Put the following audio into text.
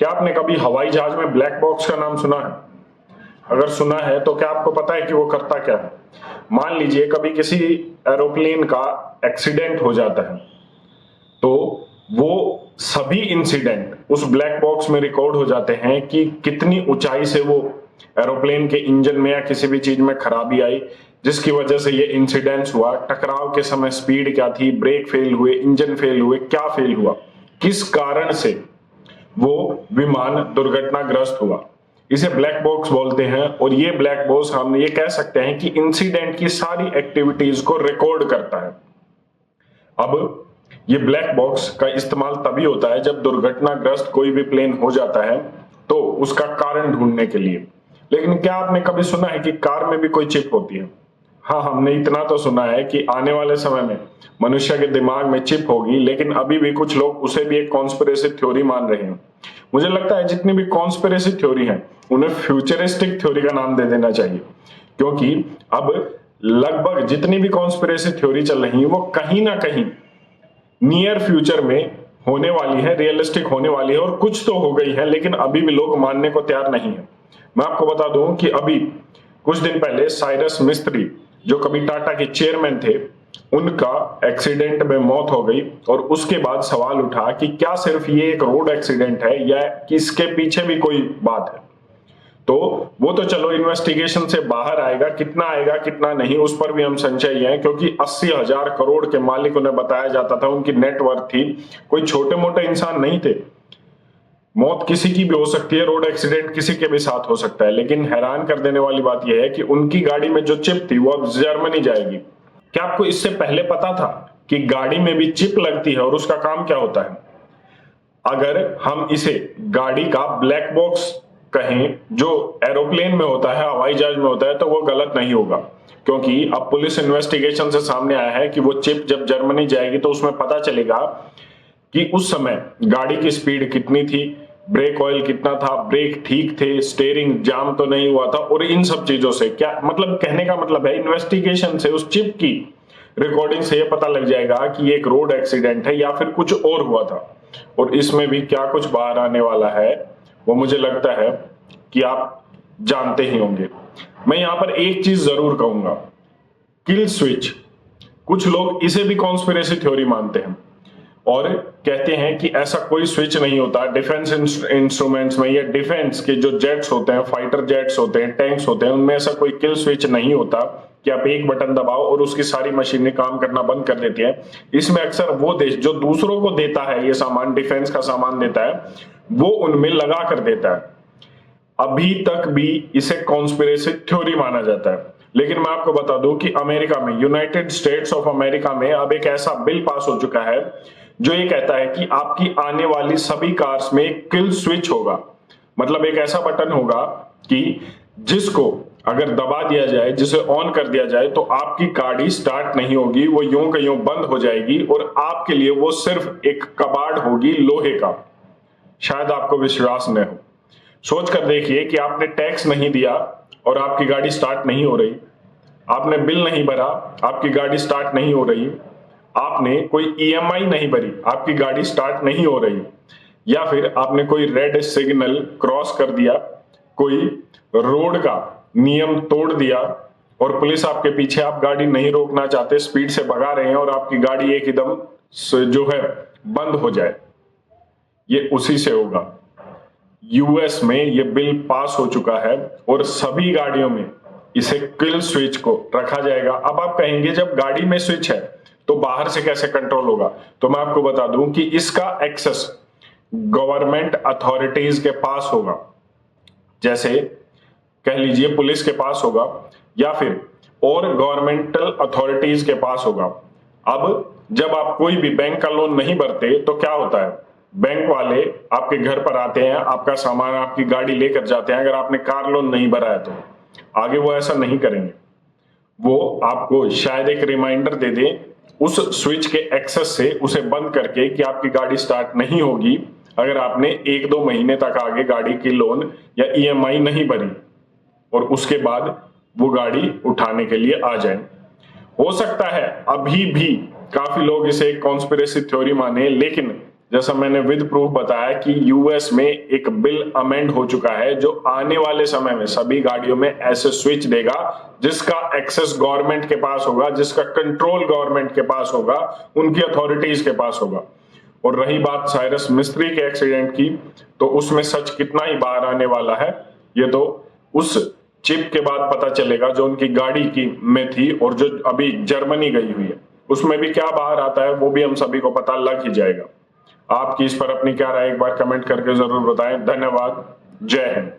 क्या आपने कभी हवाई जहाज में ब्लैक बॉक्स का नाम सुना है? अगर सुना है तो क्या आपको पता है कि वो करता क्या है? मान लीजिए कभी किसी एरोप्लेन का एक्सीडेंट हो जाता है, तो वो सभी इंसिडेंट उस ब्लैक बॉक्स में रिकॉर्ड हो जाते हैं कि कितनी ऊंचाई से वो एरोप्लेन के इंजन में या किसी भी चीज में खराबी आई, जिसकी वजह से ये इंसिडेंस हुआ, टकराव के समय स्पीड क्या थी, ब्रेक फेल हुए, इंजन फेल हुए, क्या फेल हुआ, किस कारण से वो विमान दुर्घटनाग्रस्त हुआ। इसे ब्लैक बॉक्स बोलते हैं। और ये ब्लैक बॉक्स हम ये कह सकते हैं कि इंसिडेंट की सारी एक्टिविटीज को रिकॉर्ड करता है। अब ये ब्लैक बॉक्स का इस्तेमाल तभी होता है जब दुर्घटनाग्रस्त कोई भी प्लेन हो जाता है, तो उसका कारण ढूंढने के लिए। लेकिन क्या आपने कभी सुना है कि कार में भी कोई चिप होती है? हाँ, हमने इतना तो सुना है कि आने वाले समय में मनुष्य के दिमाग में चिप होगी, लेकिन अभी भी कुछ लोग उसे भी एक कॉन्स्पिरेसी थ्योरी मान रहे हैं। मुझे लगता है जितनी भी कॉन्स्पिरेसी थ्योरी है उन्हें फ्यूचरिस्टिक थ्योरी का नाम दे देना चाहिए, क्योंकि अब लगभग जितनी भी कॉन्स्पिरेसी थ्योरी चल रही है वो कहीं ना कहीं नियर फ्यूचर में होने वाली है, रियलिस्टिक होने वाली है। और कुछ तो हो गई है, लेकिन अभी भी लोग मानने को तैयार नहीं है। मैं आपको बता दूं कि अभी कुछ दिन पहले साइरस मिस्त्री, जो कभी टाटा के चेयरमैन थे, उनका एक्सीडेंट में मौत हो गई। और उसके बाद सवाल उठा कि क्या सिर्फ ये एक रोड एक्सीडेंट है या कि इसके पीछे भी कोई बात है। तो वो तो चलो इन्वेस्टिगेशन से बाहर आएगा, कितना आएगा कितना नहीं उस पर भी हम संशय हैं, क्योंकि 80,000 करोड़ के मालिक उन्हें बताया जाता था, उनकी नेटवर्थ थी, कोई छोटे मोटे इंसान नहीं थे। मौत किसी की भी हो सकती है, रोड एक्सीडेंट किसी के भी साथ हो सकता है। लेकिन हैरान कर देने वाली बात यह है कि उनकी गाड़ी में जो चिप थी वो अब जर्मनी जाएगी। क्या आपको इससे पहले पता था कि गाड़ी में भी चिप लगती है और उसका काम क्या होता है? अगर हम इसे गाड़ी का ब्लैक बॉक्स कहें जो एरोप्लेन में होता है, हवाई जहाज में होता है, तो वो गलत नहीं होगा, क्योंकि अब पुलिस इन्वेस्टिगेशन से सामने आया है कि वो चिप जब जर्मनी जाएगी तो उसमें पता चलेगा कि उस समय गाड़ी की स्पीड कितनी थी, ब्रेक ऑयल कितना था, ब्रेक ठीक थे, स्टीयरिंग जाम तो नहीं हुआ था। और इन सब चीजों से क्या मतलब, कहने का मतलब है इन्वेस्टिगेशन से उस चिप की रिकॉर्डिंग से यह पता लग जाएगा कि ये एक रोड एक्सीडेंट है या फिर कुछ और हुआ था। और इसमें भी क्या कुछ बाहर आने वाला है वो मुझे लगता है कि आप जानते ही होंगे। मैं यहां पर एक चीज जरूर कहूंगा, किल स्विच, कुछ लोग इसे भी कॉन्स्पिरेसी थ्योरी मानते हैं और कहते हैं कि ऐसा कोई स्विच नहीं होता डिफेंस इंस्ट्रूमेंट्स में, या डिफेंस के जो जेट्स होते हैं, फाइटर जेट्स होते हैं, टैंक्स होते हैं, उनमें ऐसा कोई किल स्विच नहीं होता कि आप एक बटन दबाओ और उसकी सारी मशीनें काम करना बंद कर देती है। इसमें अक्सर वो देश जो दूसरों को देता है ये सामान, डिफेंस का सामान देता है, वो उनमें लगा कर देता है। अभी तक भी इसे कॉन्स्पिरेसी थ्योरी माना जाता है। लेकिन मैं आपको बता दूं कि अमेरिका में, यूनाइटेड स्टेट्स ऑफ अमेरिका में अब एक ऐसा बिल पास हो चुका है जो ये कहता है कि आपकी आने वाली सभी कार्स में एक किल स्विच होगा। मतलब एक ऐसा बटन होगा कि जिसको अगर दबा दिया जाए, जिसे ऑन कर दिया जाए, तो आपकी गाड़ी स्टार्ट नहीं होगी, वो यूं का यूं बंद हो जाएगी और आपके लिए वो सिर्फ एक कबाड़ होगी लोहे का। शायद आपको विश्वास न हो। सोच कर देखिए कि आपने टैक्स नहीं दिया और आपकी गाड़ी स्टार्ट नहीं हो रही, आपने बिल नहीं भरा, आपकी गाड़ी स्टार्ट नहीं हो रही, आपने कोई ईएमआई नहीं भरी, आपकी गाड़ी स्टार्ट नहीं हो रही, या फिर आपने कोई रेड सिग्नल क्रॉस कर दिया, कोई रोड का नियम तोड़ दिया और पुलिस आपके पीछे, आप गाड़ी नहीं रोकना चाहते, स्पीड से भगा रहे हैं और आपकी गाड़ी एकदम जो है बंद हो जाए, ये उसी से होगा। यूएस में ये बिल पास हो चुका है और सभी गाड़ियों में इसे किल स्विच को रखा जाएगा। अब आप कहेंगे जब गाड़ी में स्विच है तो बाहर से कैसे कंट्रोल होगा? तो मैं आपको बता दूं कि इसका एक्सेस गवर्नमेंट अथॉरिटीज के पास होगा, जैसे कह लीजिए पुलिस के पास होगा या फिर और गवर्नमेंटल अथॉरिटीज के पास होगा। अब जब आप कोई भी बैंक का लोन नहीं भरते तो क्या होता है, बैंक वाले आपके घर पर आते हैं, आपका सामान, आपकी गाड़ी लेकर जाते हैं। अगर आपने कार लोन नहीं भरा है तो आगे वो ऐसा नहीं करेंगे, वो आपको शायद एक रिमाइंडर दे दें उस स्विच के एक्सेस से, उसे बंद करके कि आपकी गाड़ी स्टार्ट नहीं होगी अगर आपने 1-2 महीने तक आगे गाड़ी की लोन या ईएमआई नहीं भरी, और उसके बाद वो गाड़ी उठाने के लिए आ जाए। हो सकता है अभी भी काफी लोग इसे एक कॉन्स्पिरेसी थ्योरी माने, लेकिन जैसा मैंने विद प्रूफ बताया कि यूएस में एक बिल अमेंड हो चुका है जो आने वाले समय में सभी गाड़ियों में ऐसे स्विच देगा जिसका एक्सेस गवर्नमेंट के पास होगा, जिसका कंट्रोल गवर्नमेंट के पास होगा, उनकी अथॉरिटीज के पास होगा। और रही बात साइरस मिस्त्री के एक्सीडेंट की, तो उसमें सच कितना ही बाहर आने वाला है ये तो उस चिप के बाद पता चलेगा जो उनकी गाड़ी की में थी और जो अभी जर्मनी गई हुई है, उसमें भी क्या बाहर आता है वो भी हम सभी को पता लग ही जाएगा। आपकी इस पर अपनी क्या राय एक बार कमेंट करके जरूर बताएं। धन्यवाद। जय हिंद।